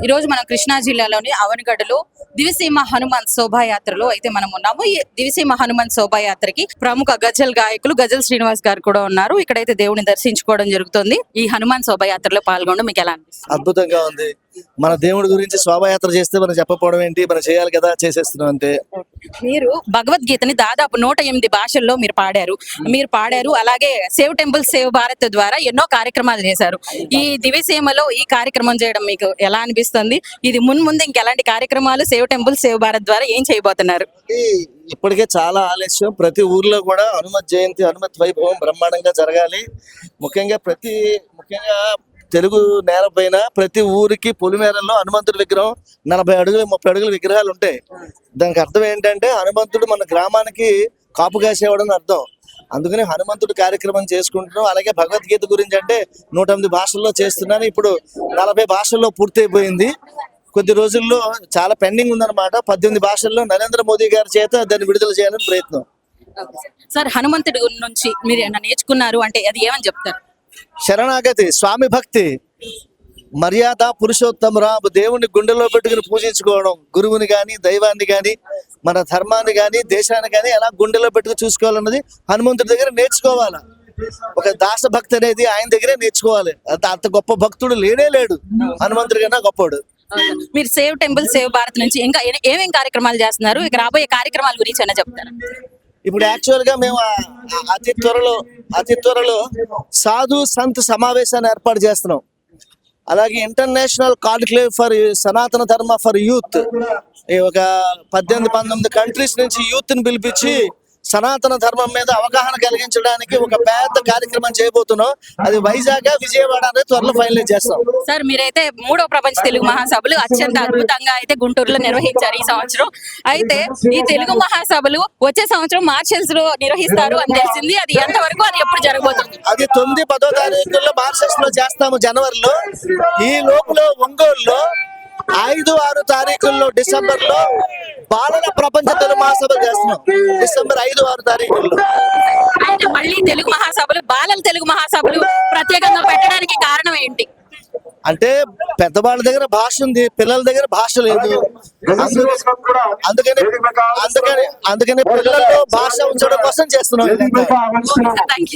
ఈ రోజు మనం కృష్ణా జిల్లాలోని అవనిగడ్డలో దివిసీమ హనుమాన్ శోభాయాత్రలో అయితే మనం ఉన్నాము. ఈ దివిసీమ హనుమాన్ శోభాయాత్రకి ప్రముఖ గజల్ గాయకులు గజల్ శ్రీనివాస్ గారు కూడా ఉన్నారు. ఇక్కడైతే దేవుని దర్శించుకోవడం జరుగుతుంది. ఈ హనుమాన్ శోభాయాత్రలో పాల్గొనడం మీకు ఎలా అనిపిస్తుంది? అద్భుతంగా ఉంది. మన దేవుడి గురించి శోభాయాత్ర చేస్తే మనం చెప్పకపోవడం ఏంటి, మనం చేయాలి కదా, చేసేస్తున్నాం అంతే. మీరు భగవద్గీతని దాదాపు 108 భాషల్లో మీరు పాడారు. అలాగే సేవ్ టెంపుల్ సేవ్ భారత్ ద్వారా ఎన్నో కార్యక్రమాలు చేశారు. ఈ దివిసీమలో ఈ కార్యక్రమం చేయడం మీకు ఎలా అనిపిస్తుంది? ఇది ముందు ఇంకెలాంటి కార్యక్రమాలు సేవ్ టెంపుల్ సేవ్ భారత్ ద్వారా ఏం చేయబోతున్నారు? ఇప్పటికే చాలా ఆలస్యం. ప్రతి ఊర్లో కూడా హనుమత్ జయంతి, హనుమత్ వైభవం బ్రహ్మాండంగా జరగాలి. ముఖ్యంగా తెలుగు నేల పైన ప్రతి ఊరికి పొలిమేరల్లో హనుమంతుడి విగ్రహం 40 అడుగులు 30 అడుగుల విగ్రహాలు ఉంటాయి. దానికి అర్థం ఏంటంటే హనుమంతుడు మన గ్రామానికి కాపు కాసేవాడని అర్థం. అందుకని హనుమంతుడి కార్యక్రమం చేసుకుంటున్నాం. అలాగే భగవద్గీత గురించి అంటే 108 భాషల్లో చేస్తున్నాను. ఇప్పుడు 40 భాషల్లో పూర్తి అయిపోయింది. కొద్ది రోజుల్లో చాలా పెండింగ్ ఉందన్నమాట. 18 భాషల్లో నరేంద్ర మోదీ గారి చేత దాన్ని విడుదల చేయాలని ప్రయత్నం. సార్, హనుమంతుడి నుంచి మీరు ఏమైనా నేర్చుకున్నారు అంటే అది ఏమని చెప్తారు? శరణాగతి, స్వామి భక్తి, మర్యాద, పురుషోత్తమరాము, దేవుణ్ణి గుండెలో పెట్టుకుని పూజించుకోవడం, గురువుని గాని దైవాన్ని గాని మన ధర్మాన్ని గాని దేశాన్ని గాని ఎలా గుండెలో పెట్టుకుని చూసుకోవాలన్నది హనుమంతుడి దగ్గర నేర్చుకోవాలి. ఒక దాస భక్తి అనేది ఆయన దగ్గరే నేర్చుకోవాలి. అంత గొప్ప భక్తుడు లేడు, హనుమంతుడి కన్నా గొప్పవాడు. మీరు సేవ్ టెంపుల్ సేవ్ భారత్ నుంచి ఇంకా ఏమేం కార్యక్రమాలు చేస్తున్నారు? ఇక రాబోయే కార్యక్రమాల గురించి అయినా చెప్తారా? ఇప్పుడు యాక్చువల్ గా మేము అతి త్వరలో సాధు సంత్ సమావేశాన్ని ఏర్పాటు చేస్తున్నాం. అలాగే ఇంటర్నేషనల్ కాన్క్లేవ్ ఫర్ సనాతన ధర్మ ఫర్ యూత్, ఒక 18-19 కంట్రీస్ నుంచి యూత్ ని పిలిపించి సనాతన ధర్మం మీద అవగాహన కలిగించడానికి ఒక పెద్ద కార్యక్రమం చేయబోతున్నాం. అది వైజాగ్, విజయవాడ అనేది త్వరలో ఫైనలైజ్ చేస్తాం. సార్, మీరైతే 3వ ప్రపంచ తెలుగు మహాసభలు అత్యంత అద్భుతంగా అయితే గుంటూరులో నిర్వహించారు ఈ సంవత్సరం. అయితే ఈ తెలుగు మహాసభలు వచ్చే సంవత్సరం మార్చెల్స్ లో నిర్వహిస్తారు అని తెలిసింది. అది ఎంతవరకు, అది ఎప్పుడు జరగబోతుంది? అది 9-10 తారీఖుల్లో మార్చెల్స్ లో చేస్తాము, జనవరిలో. ఈ లోపల ఒంగోలులో 5-6 తారీఖుల్లో డిసెంబర్ లో బాలల ప్రపంచ తెలుగు మహాసభలు చేస్తున్నాం. డిసెంబర్ 5-6 తారీఖుల్లో. అయితే మళ్ళీ తెలుగు మహాసభలు, బాలల తెలుగు మహాసభలు ప్రత్యేకంగా పెట్టడానికి కారణం ఏంటి? అంటే పెద్దవాళ్ళ దగ్గర భాష ఉంది, పిల్లల దగ్గర భాష లేదు. అందుకని పిల్లల్లో భాష ఉంచడం కోసం చేస్తున్నాం. Thank you.